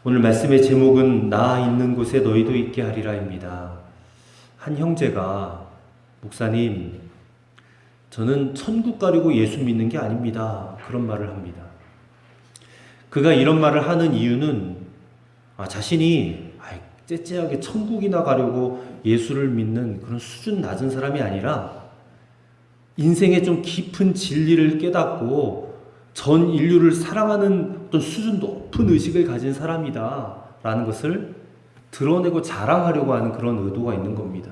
오늘 말씀의 제목은 나 있는 곳에 너희도 있게 하리라입니다. 한 형제가 목사님, 저는 천국 가려고 예수 믿는 게 아닙니다. 그런 말을 합니다. 그가 이런 말을 하는 이유는 자신이 째째하게 천국이나 가려고 예수를 믿는 그런 수준 낮은 사람이 아니라 인생의 좀 깊은 진리를 깨닫고 전 인류를 사랑하는 어떤 수준 높은 의식을 가진 사람이다 라는 것을 드러내고 자랑하려고 하는 그런 의도가 있는 겁니다.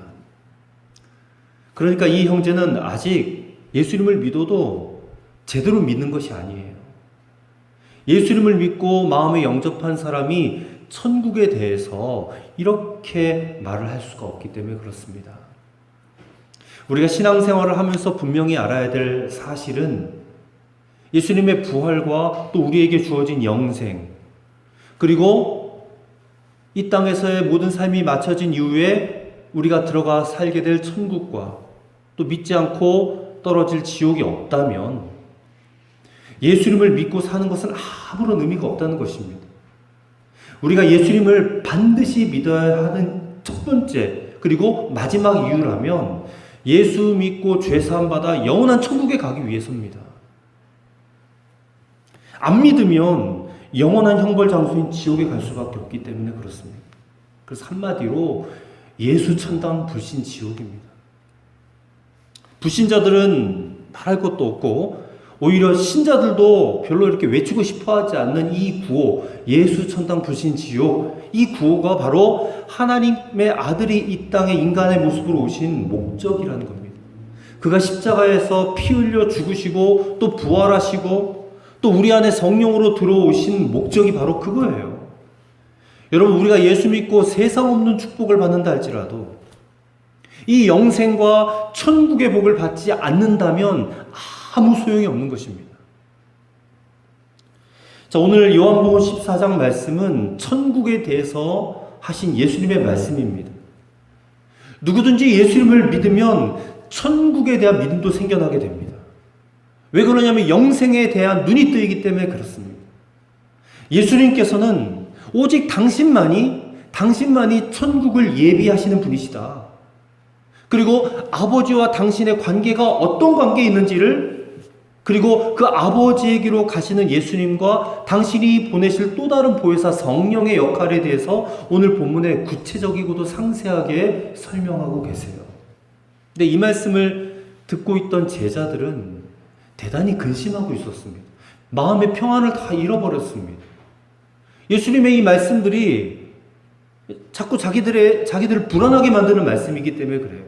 그러니까 이 형제는 아직 예수님을 믿어도 제대로 믿는 것이 아니에요. 예수님을 믿고 마음에 영접한 사람이 천국에 대해서 이렇게 말을 할 수가 없기 때문에 그렇습니다. 우리가 신앙생활을 하면서 분명히 알아야 될 사실은 예수님의 부활과 또 우리에게 주어진 영생, 그리고 이 땅에서의 모든 삶이 마쳐진 이후에 우리가 들어가 살게 될 천국과 또 믿지 않고 떨어질 지옥이 없다면 예수님을 믿고 사는 것은 아무런 의미가 없다는 것입니다. 우리가 예수님을 반드시 믿어야 하는 첫 번째 그리고 마지막 이유라면 예수 믿고 죄사함 받아 영원한 천국에 가기 위해서입니다. 안 믿으면 영원한 형벌 장소인 지옥에 갈 수밖에 없기 때문에 그렇습니다. 그래서 한마디로 예수 천당 불신 지옥입니다. 불신자들은 말할 것도 없고 오히려 신자들도 별로 이렇게 외치고 싶어하지 않는 이 구호, 예수 천당 불신 지옥, 이 구호가 바로 하나님의 아들이 이 땅에 인간의 모습으로 오신 목적이라는 겁니다. 그가 십자가에서 피 흘려 죽으시고 또 부활하시고 또 우리 안에 성령으로 들어오신 목적이 바로 그거예요. 여러분, 우리가 예수 믿고 세상 없는 축복을 받는다 할지라도 이 영생과 천국의 복을 받지 않는다면 아무 소용이 없는 것입니다. 자, 오늘 요한복음 14장 말씀은 천국에 대해서 하신 예수님의 말씀입니다. 누구든지 예수님을 믿으면 천국에 대한 믿음도 생겨나게 됩니다. 왜 그러냐면 영생에 대한 눈이 뜨이기 때문에 그렇습니다. 예수님께서는 오직 당신만이 천국을 예비하시는 분이시다. 그리고 아버지와 당신의 관계가 어떤 관계에 있는지를, 그리고 그 아버지에게로 가시는 예수님과 당신이 보내실 또 다른 보혜사 성령의 역할에 대해서 오늘 본문에 구체적이고도 상세하게 설명하고 계세요. 근데 이 말씀을 듣고 있던 제자들은 대단히 근심하고 있었습니다. 마음의 평안을 다 잃어버렸습니다. 예수님의 이 말씀들이 자꾸 자기들을 불안하게 만드는 말씀이기 때문에 그래요.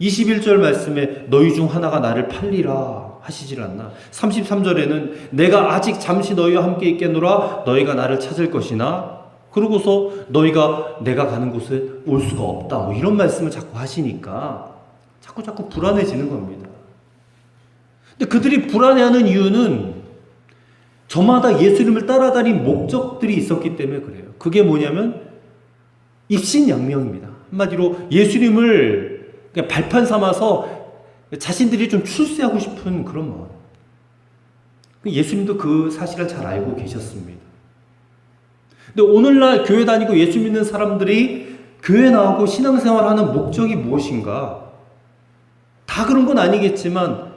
21절 말씀에 너희 중 하나가 나를 팔리라 하시질 않나. 33절에는 내가 아직 잠시 너희와 함께 있겠노라 너희가 나를 찾을 것이나, 그러고서 너희가 내가 가는 곳에 올 수가 없다, 뭐 이런 말씀을 자꾸 하시니까 자꾸 불안해지는 겁니다. 근데 그들이 불안해하는 이유는 저마다 예수님을 따라다닌 목적들이 있었기 때문에 그래요. 그게 뭐냐면 입신양명입니다. 한마디로 예수님을 그냥 발판 삼아서 자신들이 좀 출세하고 싶은 그런 마음. 예수님도 그 사실을 잘 알고 계셨습니다. 근데 오늘날 교회 다니고 예수 믿는 사람들이 교회 나오고 신앙생활하는 목적이 무엇인가? 다 그런 건 아니겠지만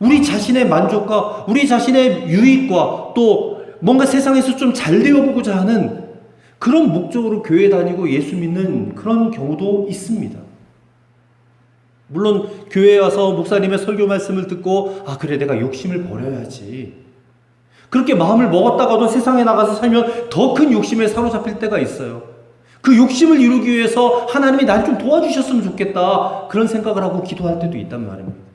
우리 자신의 만족과 우리 자신의 유익과 또 뭔가 세상에서 좀 잘 되어보고자 하는 그런 목적으로 교회 다니고 예수 믿는 그런 경우도 있습니다. 물론 교회에 와서 목사님의 설교 말씀을 듣고 그래 내가 욕심을 버려야지, 그렇게 마음을 먹었다가도 세상에 나가서 살면 더 큰 욕심에 사로잡힐 때가 있어요. 그 욕심을 이루기 위해서 하나님이 날 좀 도와주셨으면 좋겠다 그런 생각을 하고 기도할 때도 있단 말입니다.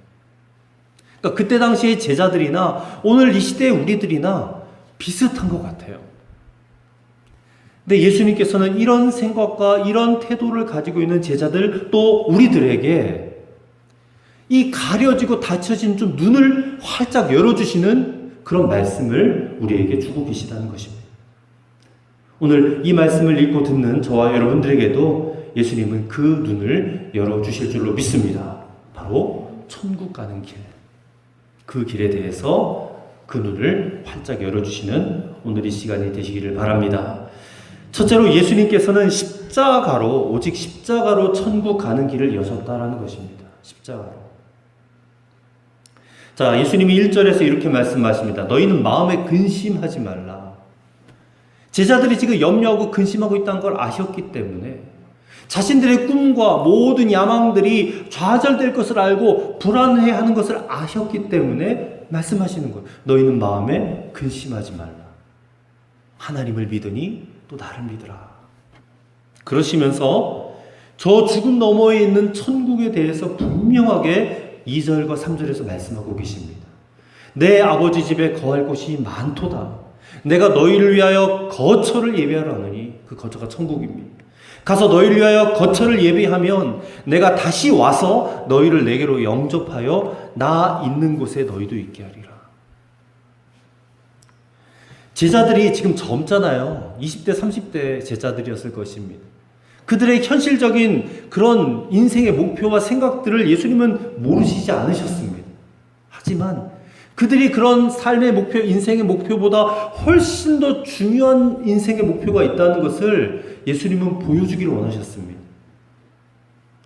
그러니까 그때 당시의 제자들이나 오늘 이 시대의 우리들이나 비슷한 것 같아요. 근데 예수님께서는 이런 생각과 이런 태도를 가지고 있는 제자들 또 우리들에게 이 가려지고 닫혀진 좀 눈을 활짝 열어주시는 그런 말씀을 우리에게 주고 계시다는 것입니다. 오늘 이 말씀을 읽고 듣는 저와 여러분들에게도 예수님은 그 눈을 열어주실 줄로 믿습니다. 바로 천국 가는 길. 그 길에 대해서 그 눈을 활짝 열어주시는 오늘 이 시간이 되시기를 바랍니다. 첫째로 예수님께서는 오직 십자가로 천국 가는 길을 여셨다라는 것입니다. 십자가로. 자, 예수님이 1절에서 이렇게 말씀하십니다. 너희는 마음에 근심하지 말라. 제자들이 지금 염려하고 근심하고 있다는 걸 아셨기 때문에 자신들의 꿈과 모든 야망들이 좌절될 것을 알고 불안해하는 것을 아셨기 때문에 말씀하시는 거예요. 너희는 마음에 근심하지 말라. 하나님을 믿으니 또 나를 믿으라. 그러시면서 저 죽음 너머에 있는 천국에 대해서 분명하게 2절과 3절에서 말씀하고 계십니다. 내 아버지 집에 거할 곳이 많도다. 내가 너희를 위하여 거처를 예비하러 하노니, 그 거처가 천국입니다. 가서 너희를 위하여 거처를 예비하면 내가 다시 와서 너희를 내게로 영접하여 나 있는 곳에 너희도 있게 하리라. 제자들이 지금 젊잖아요. 20대, 30대 제자들이었을 것입니다. 그들의 현실적인 그런 인생의 목표와 생각들을 예수님은 모르시지 않으셨습니다. 하지만 그들이 그런 삶의 목표, 인생의 목표보다 훨씬 더 중요한 인생의 목표가 있다는 것을 예수님은 보여주기를 원하셨습니다.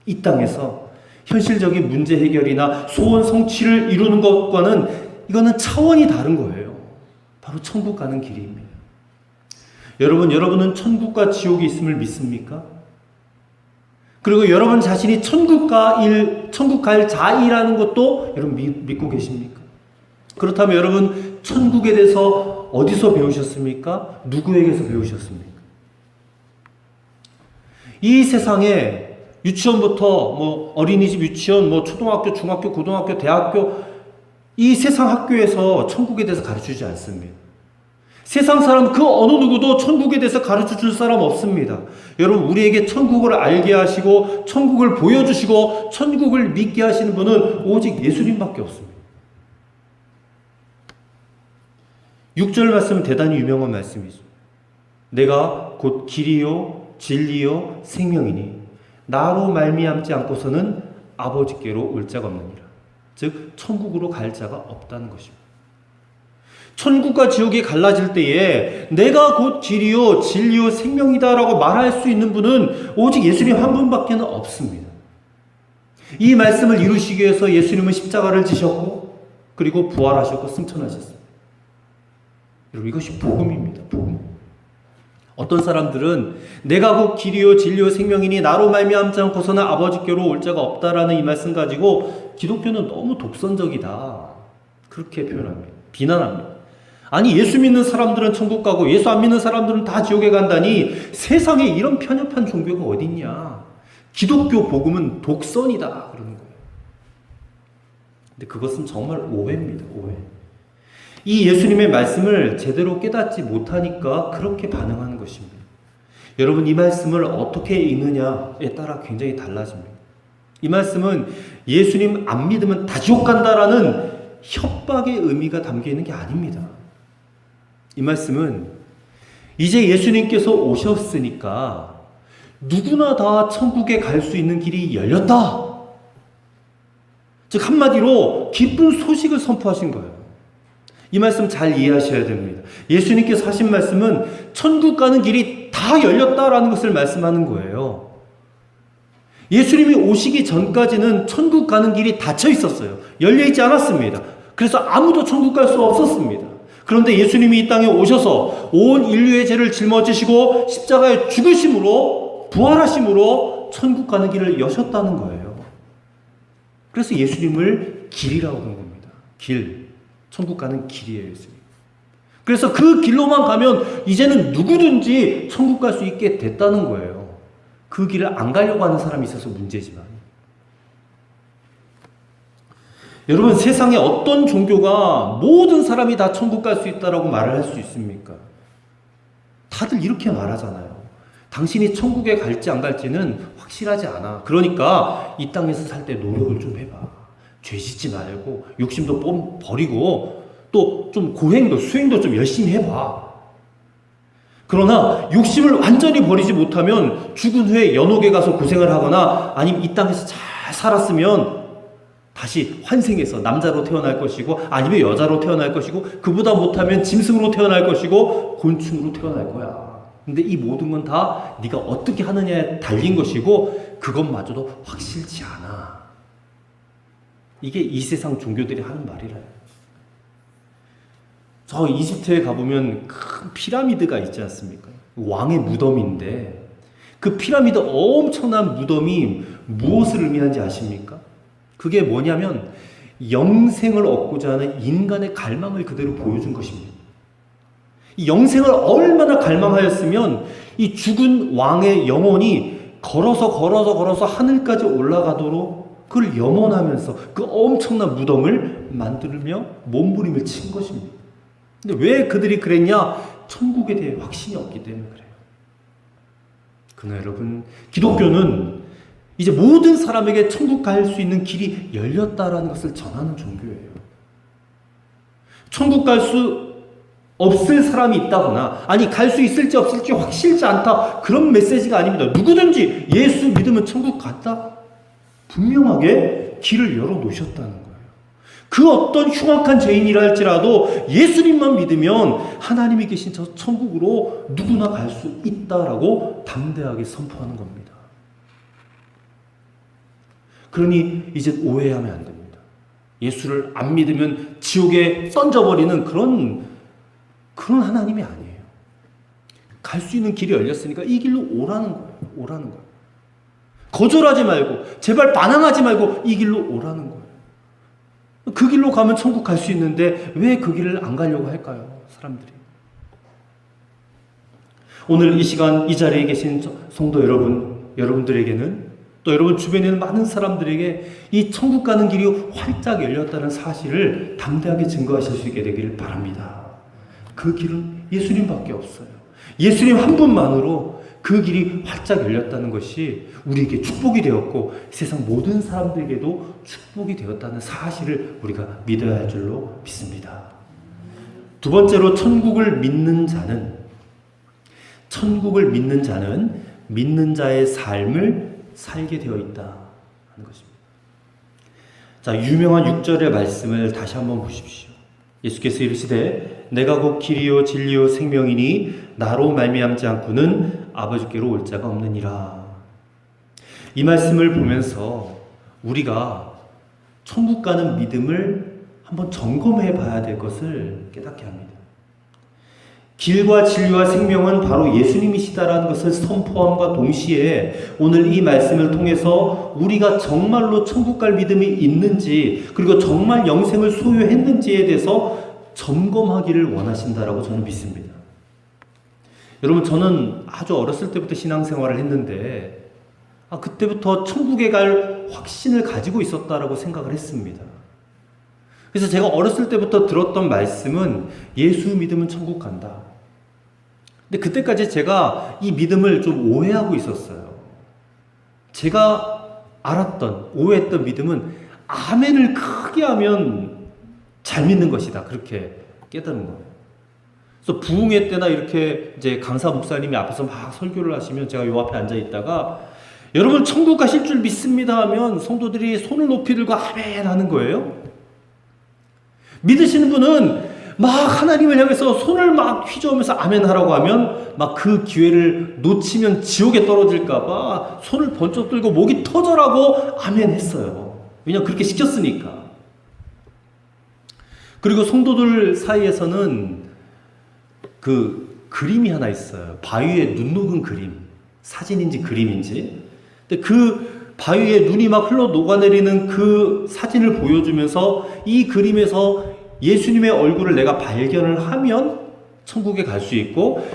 이 땅에서 현실적인 문제 해결이나 소원 성취를 이루는 것과는 이거는 차원이 다른 거예요. 바로 천국 가는 길입니다. 여러분은 천국과 지옥이 있음을 믿습니까? 그리고 여러분 자신이 천국 갈 자이라는 것도 여러분 믿고 계십니까? 그렇다면 여러분 천국에 대해서 어디서 배우셨습니까? 누구에게서 배우셨습니까? 이 세상에 유치원부터 어린이집, 유치원, 초등학교, 중학교, 고등학교, 대학교, 이 세상 학교에서 천국에 대해서 가르치지 않습니다. 세상 사람 그 어느 누구도 천국에 대해서 가르쳐 줄 사람 없습니다. 여러분, 우리에게 천국을 알게 하시고 천국을 보여주시고 천국을 믿게 하시는 분은 오직 예수님밖에 없습니다. 6절 말씀은 대단히 유명한 말씀이죠. 내가 곧 길이요 진리요 생명이니 나로 말미암지 않고서는 아버지께로 올 자가 없느니라. 즉 천국으로 갈 자가 없다는 것입니다. 천국과 지옥이 갈라질 때에 내가 곧 길이요 진리요 생명이다라고 말할 수 있는 분은 오직 예수님 한 분밖에 없습니다. 이 말씀을 이루시기 위해서 예수님은 십자가를 지셨고 그리고 부활하셨고 승천하셨습니다. 여러분, 이것이 복음입니다. 복음. 어떤 사람들은 내가 곧 길이요 진리요 생명이니 나로 말미암지 않고서는 아버지께로 올 자가 없다라는 이 말씀 가지고 기독교는 너무 독선적이다, 그렇게 표현합니다. 비난합니다. 아니, 예수 믿는 사람들은 천국 가고 예수 안 믿는 사람들은 다 지옥에 간다니 세상에 이런 편협한 종교가 어딨냐. 기독교 복음은 독선이다 그러는 거예요. 근데 그것은 정말 오해입니다. 오해. 이 예수님의 말씀을 제대로 깨닫지 못하니까 그렇게 반응하는 것입니다. 여러분, 이 말씀을 어떻게 읽느냐에 따라 굉장히 달라집니다. 이 말씀은 예수님 안 믿으면 다 지옥 간다라는 협박의 의미가 담겨 있는 게 아닙니다. 이 말씀은 이제 예수님께서 오셨으니까 누구나 다 천국에 갈 수 있는 길이 열렸다. 즉 한마디로 기쁜 소식을 선포하신 거예요. 이 말씀 잘 이해하셔야 됩니다. 예수님께서 하신 말씀은 천국 가는 길이 다 열렸다라는 것을 말씀하는 거예요. 예수님이 오시기 전까지는 천국 가는 길이 닫혀 있었어요. 열려 있지 않았습니다. 그래서 아무도 천국 갈 수 없었습니다. 그런데 예수님이 이 땅에 오셔서 온 인류의 죄를 짊어지시고 십자가에 죽으심으로 부활하심으로 천국 가는 길을 여셨다는 거예요. 그래서 예수님을 길이라고 하는 겁니다. 길. 천국 가는 길이에요, 예수님. 그래서 그 길로만 가면 이제는 누구든지 천국 갈 수 있게 됐다는 거예요. 그 길을 안 가려고 하는 사람이 있어서 문제지만. 여러분, 세상에 어떤 종교가 모든 사람이 다 천국 갈 수 있다라고 말을 할 수 있습니까? 다들 이렇게 말하잖아요. 당신이 천국에 갈지 안 갈지는 확실하지 않아. 그러니까 이 땅에서 살 때 노력을 좀 해봐. 죄 짓지 말고 욕심도 버리고 또 좀 고행도 수행도 좀 열심히 해봐. 그러나 욕심을 완전히 버리지 못하면 죽은 후에 연옥에 가서 고생을 하거나 아니면 이 땅에서 잘 살았으면 다시 환생해서 남자로 태어날 것이고 아니면 여자로 태어날 것이고 그보다 못하면 짐승으로 태어날 것이고 곤충으로 태어날 거야. 근데 이 모든 건 다 네가 어떻게 하느냐에 달린 것이고 그것마저도 확실치 않아. 이게 이 세상 종교들이 하는 말이래요. 저 이집트에 가보면 큰 피라미드가 있지 않습니까? 왕의 무덤인데 그 피라미드 엄청난 무덤이 무엇을 의미하는지 아십니까? 그게 뭐냐면 영생을 얻고자 하는 인간의 갈망을 그대로 보여준 것입니다. 이 영생을 얼마나 갈망하였으면 이 죽은 왕의 영혼이 걸어서 하늘까지 올라가도록 그걸 염원하면서 그 엄청난 무덤을 만들며 몸부림을 친 것입니다. 근데 왜 그들이 그랬냐? 천국에 대해 확신이 없기 때문에 그래요. 그러나 여러분, 기독교는 이제 모든 사람에게 천국 갈 수 있는 길이 열렸다라는 것을 전하는 종교예요. 천국 갈 수 없을 사람이 있다거나 아니 갈 수 있을지 없을지 확실치 않다 그런 메시지가 아닙니다. 누구든지 예수 믿으면 천국 갔다. 분명하게 길을 열어놓으셨다는 거예요. 그 어떤 흉악한 죄인이라 할지라도 예수님만 믿으면 하나님이 계신 저 천국으로 누구나 갈 수 있다라고 담대하게 선포하는 겁니다. 그러니 이제 오해하면 안 됩니다. 예수를 안 믿으면 지옥에 던져버리는 그런 하나님이 아니에요. 갈 수 있는 길이 열렸으니까 이 길로 오라는 거예요. 거절하지 말고 제발 반항하지 말고 이 길로 오라는 거예요. 그 길로 가면 천국 갈 수 있는데 왜 그 길을 안 가려고 할까요? 사람들이. 오늘 이 시간 이 자리에 계신 성도 여러분들에게는 또 여러분 주변에 있는 많은 사람들에게 이 천국 가는 길이 활짝 열렸다는 사실을 담대하게 증거하실 수 있게 되기를 바랍니다. 그 길은 예수님밖에 없어요. 예수님 한 분만으로 그 길이 활짝 열렸다는 것이 우리에게 축복이 되었고 세상 모든 사람들에게도 축복이 되었다는 사실을 우리가 믿어야 할 줄로 믿습니다. 두 번째로 천국을 믿는 자는 믿는 자의 삶을 살게 되어 있다 하는 것입니다. 자, 유명한 6절의 말씀을 다시 한번 보십시오. 예수께서 이르시되 내가 곧 길이요 진리요 생명이니 나로 말미암지 않고는 아버지께로 올 자가 없느니라. 이 말씀을 보면서 우리가 천국 가는 믿음을 한번 점검해 봐야 될 것을 깨닫게 합니다. 길과 진리와 생명은 바로 예수님이시다라는 것을 선포함과 동시에 오늘 이 말씀을 통해서 우리가 정말로 천국 갈 믿음이 있는지 그리고 정말 영생을 소유했는지에 대해서 점검하기를 원하신다라고 저는 믿습니다. 여러분, 저는 아주 어렸을 때부터 신앙생활을 했는데 그때부터 천국에 갈 확신을 가지고 있었다라고 생각을 했습니다. 그래서 제가 어렸을 때부터 들었던 말씀은 예수 믿으면 천국 간다. 근데 그때까지 제가 이 믿음을 좀 오해하고 있었어요. 제가 오해했던 믿음은 아멘을 크게 하면 잘 믿는 것이다. 그렇게 깨달은 거예요. 그래서 부흥회 때나 이렇게 이제 강사 목사님이 앞에서 막 설교를 하시면 제가 요 앞에 앉아 있다가 여러분 천국 가실 줄 믿습니다 하면 성도들이 손을 높이 들고 아멘 하는 거예요. 믿으시는 분은 막 하나님을 향해서 손을 막 휘저으면서 아멘 하라고 하면 막 그 기회를 놓치면 지옥에 떨어질까봐 손을 번쩍 들고 목이 터져라고 아멘 했어요. 왜냐면 그렇게 시켰으니까. 그리고 성도들 사이에서는 그 그림이 하나 있어요. 바위에 눈 녹은 그림. 사진인지 그림인지. 근데 그 바위에 눈이 막 흘러 녹아내리는 그 사진을 보여주면서 이 그림에서 예수님의 얼굴을 내가 발견을 하면 천국에 갈 수 있고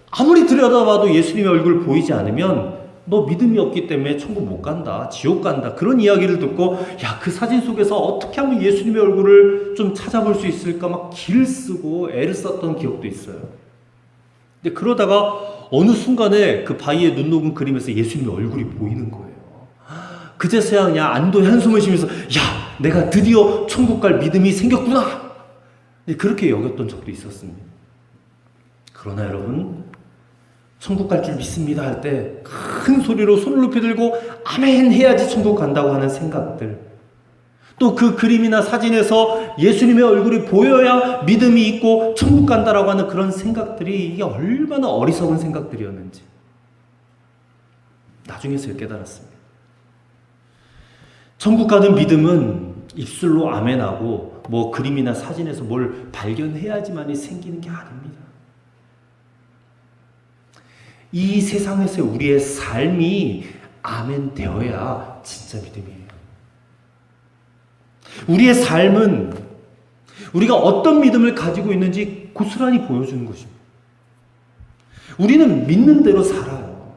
아무리 들여다봐도 예수님의 얼굴 보이지 않으면 너 믿음이 없기 때문에 천국 못 간다. 지옥 간다. 그런 이야기를 듣고 그 사진 속에서 어떻게 하면 예수님의 얼굴을 좀 찾아볼 수 있을까 막 기를 쓰고 애를 썼던 기억도 있어요. 근데 그러다가 어느 순간에 그 바위에 눈 녹은 그림에서 예수님의 얼굴이 보이는 거예요. 그제서야 그냥 안도의 한숨을 쉬면서 내가 드디어 천국 갈 믿음이 생겼구나. 그렇게 여겼던 적도 있었습니다. 그러나 여러분, 천국 갈 줄 믿습니다 할 때 큰 소리로 손을 높이 들고 아멘 해야지 천국 간다고 하는 생각들, 또 그 그림이나 사진에서 예수님의 얼굴이 보여야 믿음이 있고 천국 간다라고 하는 그런 생각들이 이게 얼마나 어리석은 생각들이었는지 나중에서야 깨달았습니다. 천국 가는 믿음은 입술로 아멘하고 뭐 그림이나 사진에서 뭘 발견해야지만이 생기는 게 아닙니다. 이 세상에서 우리의 삶이 아멘 되어야 진짜 믿음이에요. 우리의 삶은 우리가 어떤 믿음을 가지고 있는지 고스란히 보여주는 것입니다. 우리는 믿는 대로 살아요.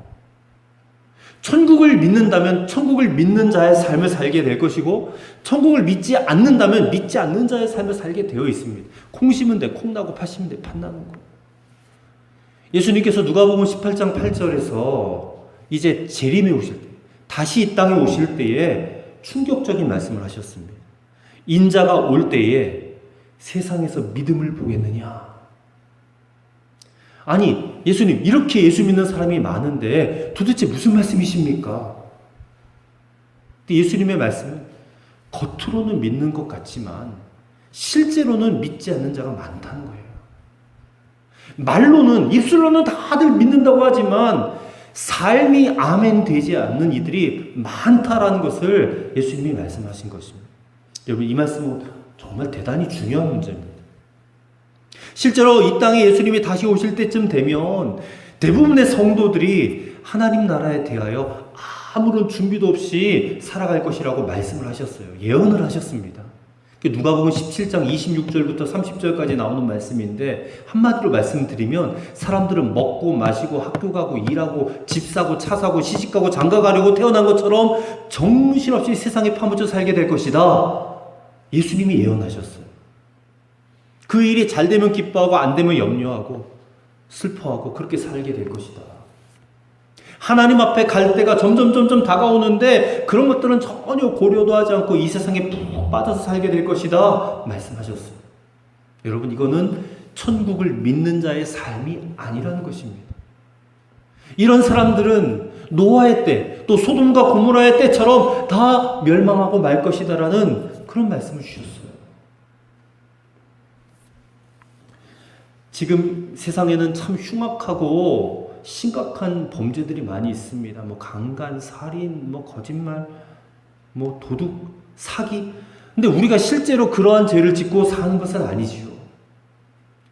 천국을 믿는다면 천국을 믿는 자의 삶을 살게 될 것이고, 천국을 믿지 않는다면 믿지 않는 자의 삶을 살게 되어 있습니다. 콩 심은 데 콩 나고 팥 심은 데 팥 나는 거예요. 예수님께서 누가복음 18장 8절에서 이제 재림에 오실 때, 다시 이 땅에 오실 때에 충격적인 말씀을 하셨습니다. 인자가 올 때에 세상에서 믿음을 보겠느냐? 아니, 예수님, 이렇게 예수 믿는 사람이 많은데 도대체 무슨 말씀이십니까? 예수님의 말씀은 겉으로는 믿는 것 같지만 실제로는 믿지 않는 자가 많다는 거예요. 말로는, 입술로는 다들 믿는다고 하지만 삶이 아멘 되지 않는 이들이 많다라는 것을 예수님이 말씀하신 것입니다. 여러분, 이 말씀은 정말 대단히 중요한 문제입니다. 실제로 이 땅에 예수님이 다시 오실 때쯤 되면 대부분의 성도들이 하나님 나라에 대하여 아무런 준비도 없이 살아갈 것이라고 말씀을 하셨어요. 예언을 하셨습니다. 누가복음 17장 26절부터 30절까지 나오는 말씀인데, 한마디로 말씀드리면 사람들은 먹고 마시고 학교 가고 일하고 집 사고 차 사고 시집 가고 장가 가려고 태어난 것처럼 정신없이 세상에 파묻혀 살게 될 것이다. 예수님이 예언하셨어요. 그 일이 잘 되면 기뻐하고 안 되면 염려하고 슬퍼하고 그렇게 살게 될 것이다. 하나님 앞에 갈 때가 점점 다가오는데 그런 것들은 전혀 고려도 하지 않고 이 세상에 푹 빠져서 살게 될 것이다 말씀하셨어요. 여러분, 이거는 천국을 믿는 자의 삶이 아니라는 것입니다. 이런 사람들은 노아의 때, 또 소돔과 고모라의 때처럼 다 멸망하고 말 것이다라는 그런 말씀을 주셨어요. 지금 세상에는 참 흉악하고 심각한 범죄들이 많이 있습니다. 뭐 강간, 살인, 뭐 거짓말, 뭐 도둑, 사기. 근데 우리가 실제로 그러한 죄를 짓고 사는 것은 아니지요.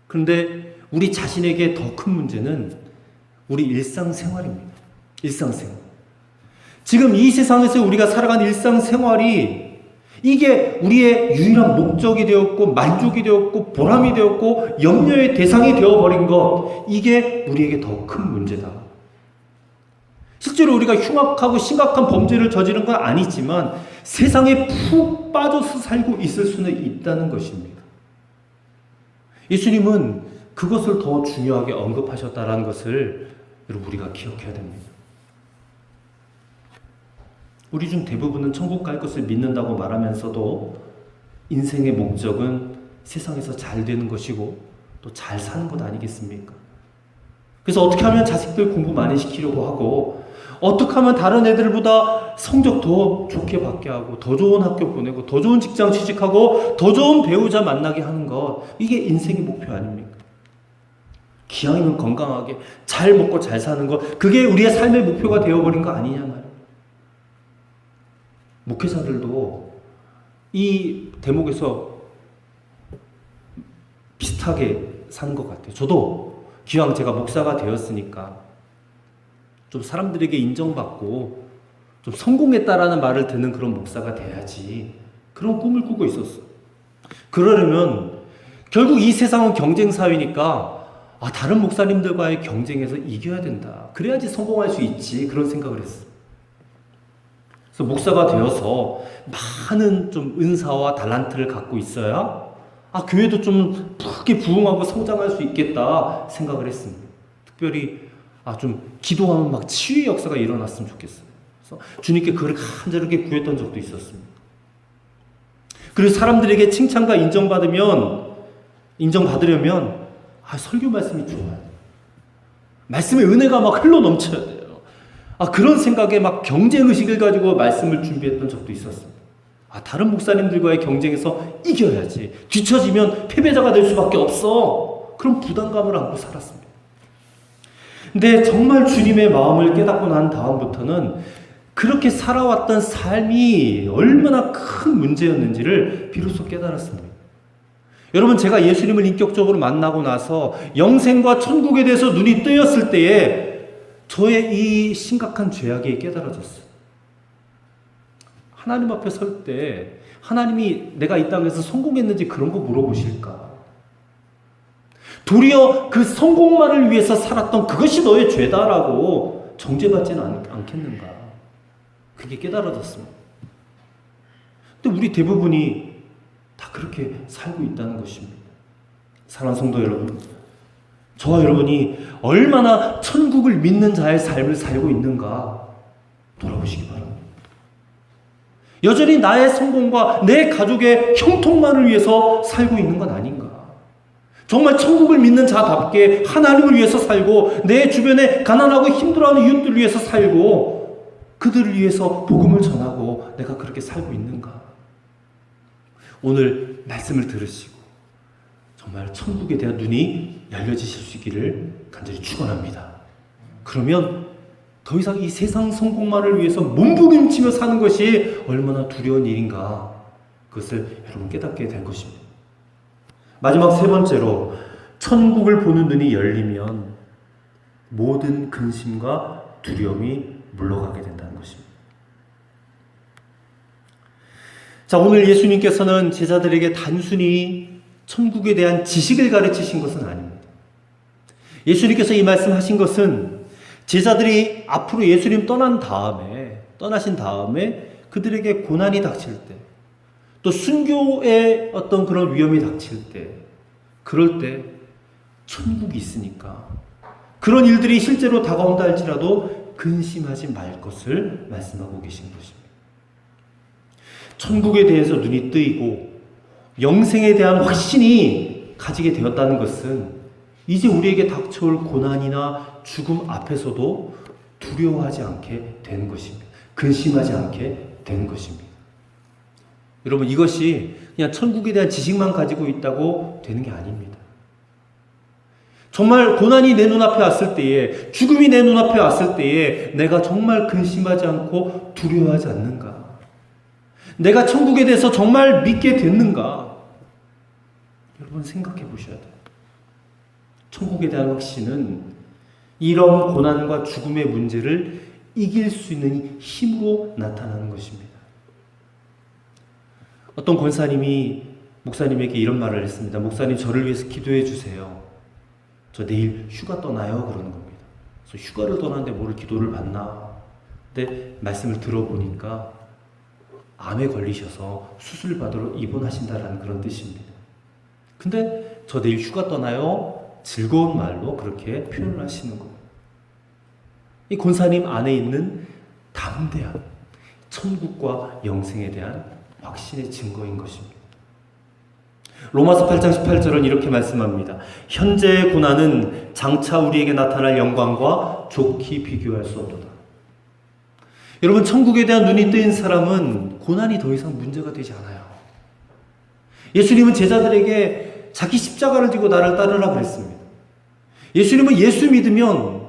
그런데 우리 자신에게 더 큰 문제는 우리 일상생활입니다. 일상생활. 지금 이 세상에서 우리가 살아가는 일상생활이 이게 우리의 유일한 목적이 되었고 만족이 되었고 보람이 되었고 염려의 대상이 되어버린 것, 이게 우리에게 더 큰 문제다. 실제로 우리가 흉악하고 심각한 범죄를 저지른 건 아니지만 세상에 푹 빠져서 살고 있을 수는 있다는 것입니다. 예수님은 그것을 더 중요하게 언급하셨다는 것을 여러분 우리가 기억해야 됩니다. 우리 중 대부분은 천국 갈 것을 믿는다고 말하면서도 인생의 목적은 세상에서 잘 되는 것이고 또 잘 사는 것 아니겠습니까? 그래서 어떻게 하면 자식들 공부 많이 시키려고 하고, 어떻게 하면 다른 애들보다 성적 더 좋게 받게 하고, 더 좋은 학교 보내고, 더 좋은 직장 취직하고, 더 좋은 배우자 만나게 하는 것, 이게 인생의 목표 아닙니까? 기왕이면 건강하게 잘 먹고 잘 사는 것, 그게 우리의 삶의 목표가 되어버린 거 아니냐 말이에요. 목회자들도 이 대목에서 비슷하게 사는 것 같아요. 저도 기왕 제가 목사가 되었으니까 좀 사람들에게 인정받고 좀 성공했다라는 말을 듣는 그런 목사가 돼야지, 그런 꿈을 꾸고 있었어요. 그러려면 결국 이 세상은 경쟁사회니까 다른 목사님들과의 경쟁에서 이겨야 된다. 그래야지 성공할 수 있지. 그런 생각을 했어요. 그래서 목사가 되어서 많은 좀 은사와 달란트를 갖고 있어야 교회도 좀 크게 부흥하고 성장할 수 있겠다 생각을 했습니다. 특별히 좀 기도하면 막 치유의 역사가 일어났으면 좋겠어요. 그래서 주님께 그걸 간절하게 구했던 적도 있었습니다. 그리고 사람들에게 칭찬과 인정받으려면 설교 말씀이 좋아요. 말씀의 은혜가 막 흘러 넘쳐야 돼요. 그런 생각에 막 경쟁의식을 가지고 말씀을 준비했던 적도 있었습니다. 다른 목사님들과의 경쟁에서 이겨야지. 뒤처지면 패배자가 될 수밖에 없어. 그런 부담감을 안고 살았습니다. 근데 정말 주님의 마음을 깨닫고 난 다음부터는 그렇게 살아왔던 삶이 얼마나 큰 문제였는지를 비로소 깨달았습니다. 여러분, 제가 예수님을 인격적으로 만나고 나서 영생과 천국에 대해서 눈이 뜨였을 때에 저의 이 심각한 죄악이 깨달아졌어요. 하나님 앞에 설 때 하나님이 내가 이 땅에서 성공했는지 그런 거 물어보실까? 도리어 그 성공만을 위해서 살았던 그것이 너의 죄다라고 정죄받지는 않겠는가? 그게 깨달아졌습니다. 근데 우리 대부분이 다 그렇게 살고 있다는 것입니다. 사랑하는 성도 여러분, 저와 여러분이 얼마나 천국을 믿는 자의 삶을 살고 있는가 돌아보시기 바랍니다. 여전히 나의 성공과 내 가족의 형통만을 위해서 살고 있는 건 아닌가? 정말 천국을 믿는 자답게 하나님을 위해서 살고 내 주변에 가난하고 힘들어하는 이웃들을 위해서 살고 그들을 위해서 복음을 전하고 내가 그렇게 살고 있는가? 오늘 말씀을 들으시고 정말 천국에 대한 눈이 열려지실 수 있기를 간절히 축원합니다. 그러면 더 이상 이 세상 성공만을 위해서 몸부림치며 사는 것이 얼마나 두려운 일인가, 그것을 여러분 깨닫게 될 것입니다. 마지막 세 번째로, 천국을 보는 눈이 열리면 모든 근심과 두려움이 물러가게 된다는 것입니다. 자, 오늘 예수님께서는 제자들에게 단순히 천국에 대한 지식을 가르치신 것은 아닙니다. 예수님께서 이 말씀하신 것은 제자들이 앞으로 예수님 떠나신 다음에 그들에게 고난이 닥칠 때, 또 순교의 어떤 그런 위험이 닥칠 때, 그럴 때 천국이 있으니까 그런 일들이 실제로 다가온다 할지라도 근심하지 말 것을 말씀하고 계신 것입니다. 천국에 대해서 눈이 뜨이고 영생에 대한 확신이 가지게 되었다는 것은 이제 우리에게 닥쳐올 고난이나 죽음 앞에서도 두려워하지 않게 되는 것입니다. 근심하지 않게 되는 것입니다. 여러분, 이것이 그냥 천국에 대한 지식만 가지고 있다고 되는 게 아닙니다. 정말 고난이 내 눈앞에 왔을 때에, 죽음이 내 눈앞에 왔을 때에 내가 정말 근심하지 않고 두려워하지 않는가? 내가 천국에 대해서 정말 믿게 됐는가? 여러분, 생각해 보셔야 돼요. 천국에 대한 확신은 이런 고난과 죽음의 문제를 이길 수 있는 힘으로 나타나는 것입니다. 어떤 권사님이 목사님에게 이런 말을 했습니다. 목사님, 저를 위해서 기도해 주세요. 저 내일 휴가 떠나요. 그러는 겁니다. 그래서 휴가를 떠나는데 뭘 기도를 받나? 근데 말씀을 들어보니까 암에 걸리셔서 수술 받으러 입원하신다라는 그런 뜻입니다. 근데 저 내일 휴가 떠나요. 즐거운 말로 그렇게 표현을 하시는 거예요. 이 권사님 안에 있는 담대함, 천국과 영생에 대한 확신의 증거인 것입니다. 로마서 8장 18절은 이렇게 말씀합니다. 현재의 고난은 장차 우리에게 나타날 영광과 좋게 비교할 수 없도다. 여러분, 천국에 대한 눈이 뜨인 사람은 고난이 더 이상 문제가 되지 않아요. 예수님은 제자들에게 자기 십자가를 지고 나를 따르라 그랬습니다. 예수님은 예수 믿으면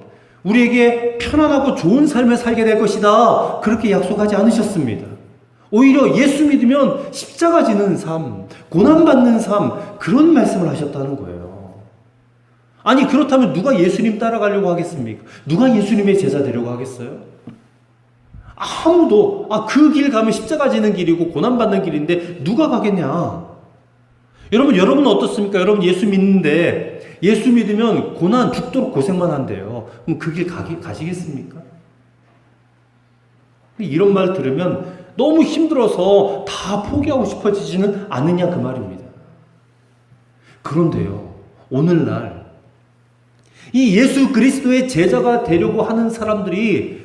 우리에게 편안하고 좋은 삶을 살게 될 것이다, 그렇게 약속하지 않으셨습니다. 오히려 예수 믿으면 십자가 지는 삶, 고난받는 삶, 그런 말씀을 하셨다는 거예요. 아니, 그렇다면 누가 예수님 따라가려고 하겠습니까? 누가 예수님의 제자 되려고 하겠어요? 아무도. 그 길 가면 십자가 지는 길이고 고난받는 길인데 누가 가겠냐? 여러분 어떻습니까? 여러분 예수 믿는데, 예수 믿으면 고난 죽도록 고생만 한대요. 그럼 그 길 가시겠습니까? 이런 말 들으면 너무 힘들어서 다 포기하고 싶어지지는 않느냐, 그 말입니다. 그런데요, 오늘날 이 예수 그리스도의 제자가 되려고 하는 사람들이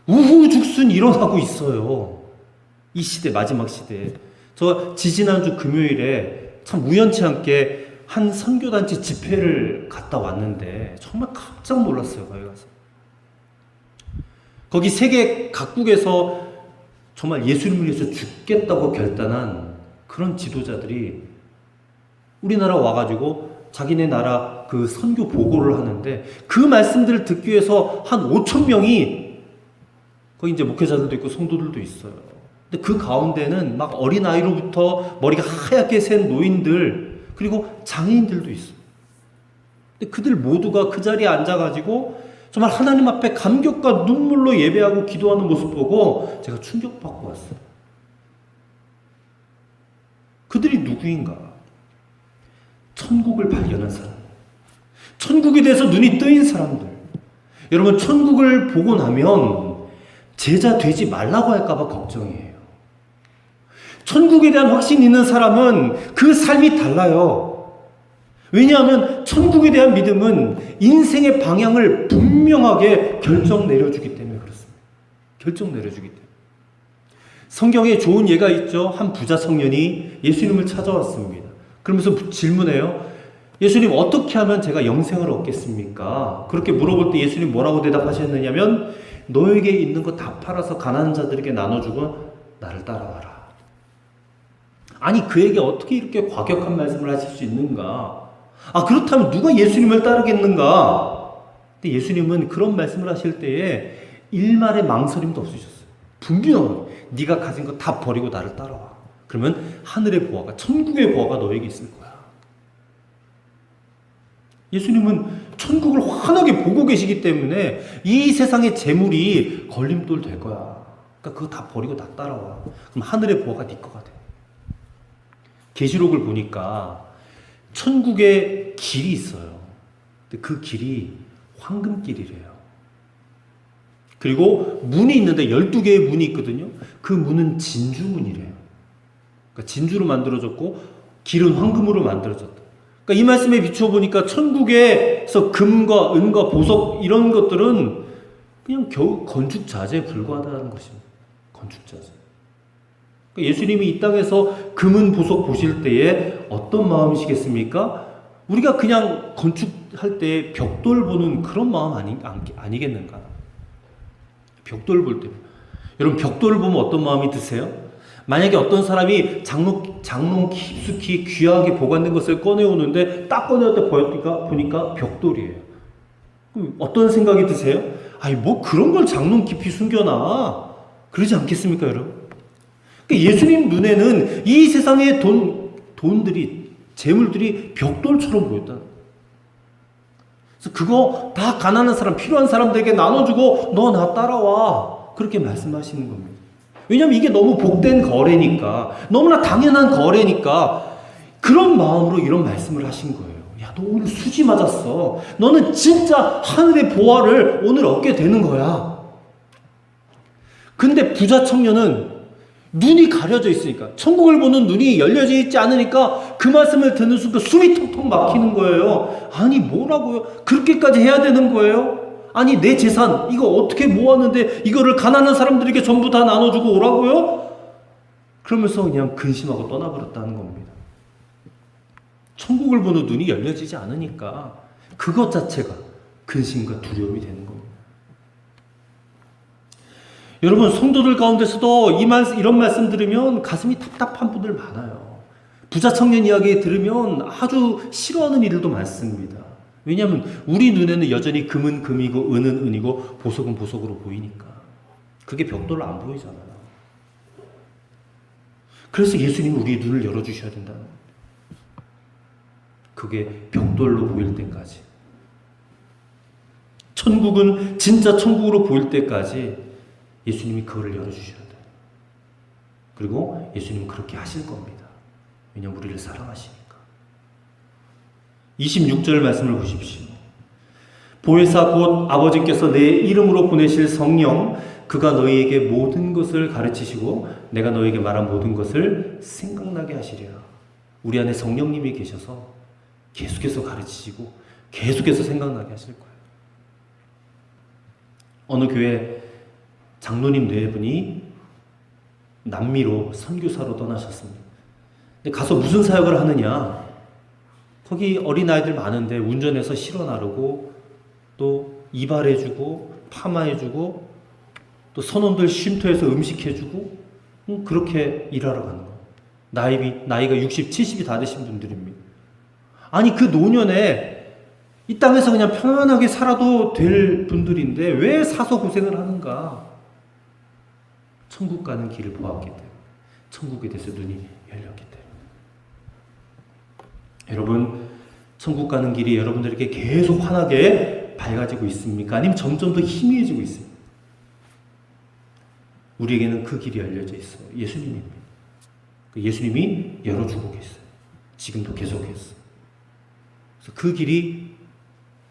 우후죽순 일어나고 있어요. 이 시대, 마지막 시대에. 저 지지난주 금요일에 참 우연치 않게 한 선교단체 집회를 갔다 왔는데 정말 깜짝 놀랐어요. 거기 가서 거기 세계 각국에서 정말 예수님을 위해서 죽겠다고 결단한 그런 지도자들이 우리나라 와가지고 자기네 나라 그 선교 보고를 하는데 그 말씀들을 듣기 위해서 한 5천 명이 거기 이제 목회자들도 있고 성도들도 있어요. 근데 그 가운데는 막 어린아이로부터 머리가 하얗게 센 노인들 그리고 장애인들도 있어요. 근데 그들 모두가 그 자리에 앉아가지고 정말 하나님 앞에 감격과 눈물로 예배하고 기도하는 모습 보고 제가 충격받고 왔어요. 그들이 누구인가? 천국을 발견한 사람, 천국에 대해서 눈이 뜨인 사람들. 여러분, 천국을 보고 나면 제자 되지 말라고 할까봐 걱정이에요. 천국에 대한 확신이 있는 사람은 그 삶이 달라요. 왜냐하면 천국에 대한 믿음은 인생의 방향을 분명하게 결정 내려주기 때문에 그렇습니다. 결정 내려주기 때문에. 성경에 좋은 예가 있죠. 한 부자 청년이 예수님을 찾아왔습니다. 그러면서 질문해요. 예수님, 어떻게 하면 제가 영생을 얻겠습니까? 그렇게 물어볼 때 예수님 뭐라고 대답하셨느냐면 너에게 있는 거 다 팔아서 가난한 자들에게 나눠주고 나를 따라와라. 아니, 그에게 어떻게 이렇게 과격한 말씀을 하실 수 있는가? 그렇다면 누가 예수님을 따르겠는가? 근데 예수님은 그런 말씀을 하실 때에 일말의 망설임도 없으셨어요. 분명하게 네가 가진 거 다 버리고 나를 따라와. 그러면 하늘의 보화가, 천국의 보화가 너에게 있을 거야. 예수님은 천국을 환하게 보고 계시기 때문에 이 세상의 재물이 걸림돌 될 거야. 그러니까 그거 다 버리고 나 따라와. 그럼 하늘의 보화가 네 거가 돼. 계시록을 보니까 천국에 길이 있어요. 근데 그 길이 황금길이래요. 그리고 문이 있는데 12개의 문이 있거든요. 그 문은 진주문이래요. 그러니까 진주로 만들어졌고 길은 황금으로 만들어졌다. 그러니까 이 말씀에 비추어 보니까 천국에서 금과 은과 보석 이런 것들은 그냥 겨우 건축자재에 불과하다는 것입니다. 건축자재. 그러니까 예수님이 이 땅에서 금은 보석 보실 때에 어떤 마음이시겠습니까? 우리가 그냥 건축할 때 벽돌 보는 그런 마음 아니겠는가? 벽돌 볼 때. 여러분, 벽돌을 보면 어떤 마음이 드세요? 만약에 어떤 사람이 장롱 깊숙이 귀하게 보관된 것을 꺼내오는데 딱 꺼내올 때 보니까 벽돌이에요. 어떤 생각이 드세요? 아니, 뭐 그런 걸 장롱 깊이 숨겨놔. 그러지 않겠습니까, 여러분? 그러니까 예수님 눈에는 이 세상의 돈들이, 재물들이 벽돌처럼 보였다. 그래서 그거 다 가난한 사람, 필요한 사람들에게 나눠주고 너 나 따라와. 그렇게 말씀하시는 겁니다. 왜냐하면 이게 너무 복된 거래니까, 너무나 당연한 거래니까 그런 마음으로 이런 말씀을 하신 거예요. 야, 너 오늘 수지 맞았어. 너는 진짜 하늘의 보화를 오늘 얻게 되는 거야. 근데 부자 청년은 눈이 가려져 있으니까, 천국을 보는 눈이 열려져 있지 않으니까 그 말씀을 듣는 순간 숨이 턱턱 막히는 거예요. 아니, 뭐라고요? 그렇게까지 해야 되는 거예요? 아니, 내 재산 이거 어떻게 모았는데 이거를 가난한 사람들에게 전부 다 나눠주고 오라고요? 그러면서 그냥 근심하고 떠나버렸다는 겁니다. 천국을 보는 눈이 열려지지 않으니까 그것 자체가 근심과 두려움이 되는 겁니다. 여러분, 성도들 가운데서도 이런 말씀 들으면 가슴이 답답한 분들 많아요. 부자 청년 이야기 들으면 아주 싫어하는 이들도 많습니다. 왜냐하면 우리 눈에는 여전히 금은 금이고 은은 은이고 보석은 보석으로 보이니까. 그게 벽돌로 안 보이잖아요. 그래서 예수님이 우리의 눈을 열어주셔야 된다는 거예요. 그게 벽돌로 보일 때까지. 천국은 진짜 천국으로 보일 때까지 예수님이 그거를 열어주셔야 돼요. 그리고 예수님은 그렇게 하실 겁니다. 왜냐하면 우리를 사랑하시니까. 26절 말씀을 보십시오. 보혜사 곧 아버지께서 내 이름으로 보내실 성령, 그가 너희에게 모든 것을 가르치시고 내가 너희에게 말한 모든 것을 생각나게 하시리라. 우리 안에 성령님이 계셔서 계속해서 가르치시고 계속해서 생각나게 하실 거예요. 어느 교회 장로님 네 분이 남미로 선교사로 떠나셨습니다. 근데 가서 무슨 사역을 하느냐? 거기 어린아이들 많은데 운전해서 실어 나르고 또 이발해주고 파마해주고 또 선원들 쉼터에서 음식해주고 그렇게 일하러 가는 거예요. 나이가 60, 70이 다 되신 분들입니다. 아니 그 노년에 이 땅에서 그냥 편안하게 살아도 될 분들인데 왜 사서 고생을 하는가? 천국 가는 길을 보았기 때문에, 천국에 대해서 눈이 열렸기 때문에. 여러분, 천국 가는 길이 여러분들에게 계속 환하게 밝아지고 있습니까? 아니면 점점 더 희미해지고 있습니까? 우리에게는 그 길이 열려져 있어요. 예수님입니다. 그 예수님이 열어주고 계세요. 지금도 계속해서. 그래서 그 길이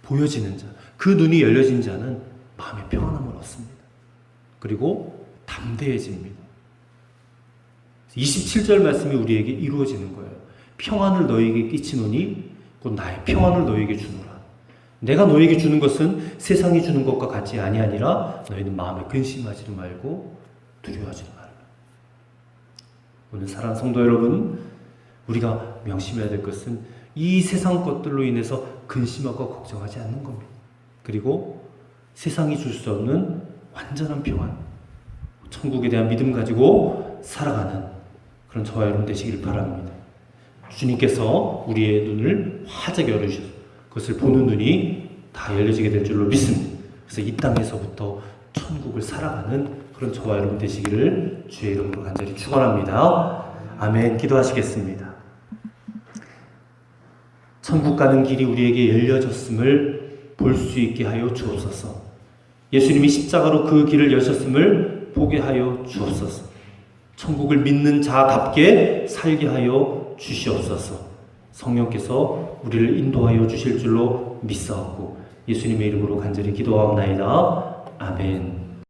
보여지는 자, 그 눈이 열려진 자는 마음의 평안함을 얻습니다. 그리고 담대해집니다. 27절 말씀이 우리에게 이루어지는 거예요. 평안을 너에게 끼치노니 곧 나의 평안을 너에게 주노라. 내가 너에게 주는 것은 세상이 주는 것과 같이 아니하니라. 너희는 마음에 근심하지 말고 두려워하지 말라. 오늘 사랑하는 성도 여러분, 우리가 명심해야 될 것은 이 세상 것들로 인해서 근심하고 걱정하지 않는 겁니다. 그리고 세상이 줄 수 없는 완전한 평안, 천국에 대한 믿음 가지고 살아가는 그런 저와 여러분 되시기를 바랍니다. 주님께서 우리의 눈을 활짝 열어주셔서 그것을 보는 눈이 다 열려지게 될 줄로 믿습니다. 그래서 이 땅에서부터 천국을 살아가는 그런 저와 여러분 되시기를 주의 이름으로 간절히 축원합니다. 아멘. 기도하시겠습니다. 천국 가는 길이 우리에게 열려졌음을 볼 수 있게 하여 주옵소서. 예수님이 십자가로 그 길을 여셨음을 보게 하여 주옵소서. 천국을 믿는 자답게 살게 하여 주시옵소서. 성령께서 우리를 인도하여 주실 줄로 믿사옵고 예수님의 이름으로 간절히 기도하옵나이다. 아멘.